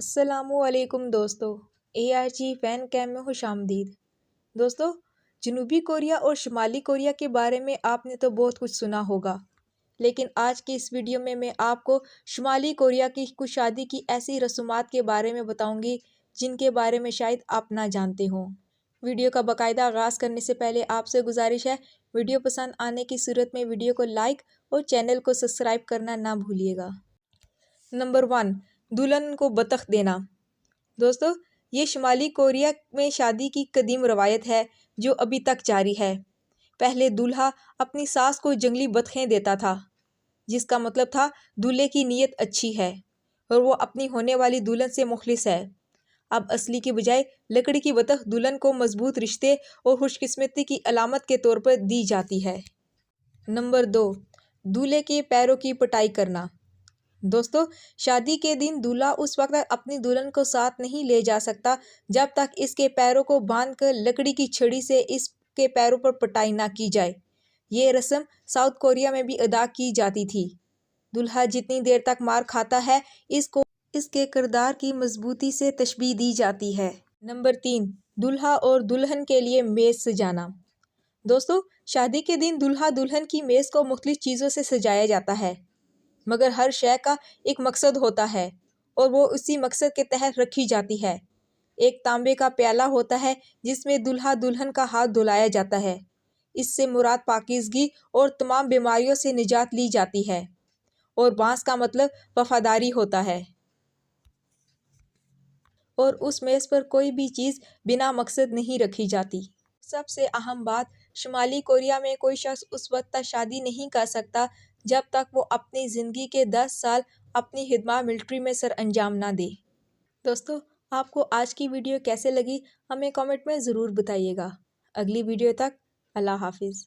السلام علیکم دوستو، اے آئی جی فین کیم میں خوش آمدید۔ دوستو، جنوبی کوریا اور شمالی کوریا کے بارے میں آپ نے تو بہت کچھ سنا ہوگا، لیکن آج کی اس ویڈیو میں آپ کو شمالی کوریا کی کچھ شادی کی ایسی رسومات کے بارے میں بتاؤں گی جن کے بارے میں شاید آپ نہ جانتے ہوں۔ ویڈیو کا باقاعدہ آغاز کرنے سے پہلے آپ سے گزارش ہے، ویڈیو پسند آنے کی صورت میں ویڈیو کو لائک اور چینل کو سبسکرائب کرنا نہ بھولیے گا۔ نمبر 1، دلہن کو بطخ دینا۔ دوستو، یہ شمالی کوریا میں شادی کی قدیم روایت ہے جو ابھی تک جاری ہے۔ پہلے دولہا اپنی ساس کو جنگلی بطخیں دیتا تھا، جس کا مطلب تھا دولہے کی نیت اچھی ہے اور وہ اپنی ہونے والی دلہن سے مخلص ہے۔ اب اصلی کی بجائے لکڑی کی بطخ دلہن کو مضبوط رشتے اور خوش قسمتی کی علامت کے طور پر دی جاتی ہے۔ نمبر 2، دولہے کے پیروں کی پٹائی کرنا۔ دوستو، شادی کے دن دولہا اس وقت تک اپنی دلہن کو ساتھ نہیں لے جا سکتا جب تک اس کے پیروں کو باندھ کر لکڑی کی چھڑی سے اس کے پیروں پر پٹائی نہ کی جائے۔ یہ رسم ساؤتھ کوریا میں بھی ادا کی جاتی تھی۔ دولہا جتنی دیر تک مار کھاتا ہے، اس کو اس کے کردار کی مضبوطی سے تشبیہ دی جاتی ہے۔ نمبر 3، دولہا اور دلہن کے لیے میز سجانا۔ دوستو، شادی کے دن دولہا دلہن کی میز کو مختلف چیزوں سے سجایا جاتا ہے، مگر ہر شے کا ایک مقصد ہوتا ہے اور وہ اسی مقصد کے تحت رکھی جاتی ہے۔ ایک تانبے کا پیالہ ہوتا ہے جس میں دولہا دلہن کا ہاتھ دھلایا جاتا ہے۔ اس سے مراد پاکیزگی اور تمام بیماریوں سے نجات لی جاتی ہے، اور بانس کا مطلب وفاداری ہوتا ہے۔ اور اس میز پر کوئی بھی چیز بنا مقصد نہیں رکھی جاتی۔ سب سے اہم بات، شمالی کوریا میں کوئی شخص اس وقت تک شادی نہیں کر سکتا جب تک وہ اپنی زندگی کے 10 سال اپنی خدمات ملٹری میں سر انجام نہ دے۔ دوستو، آپ کو آج کی ویڈیو کیسے لگی ہمیں کامنٹ میں ضرور بتائیے گا۔ اگلی ویڈیو تک اللہ حافظ۔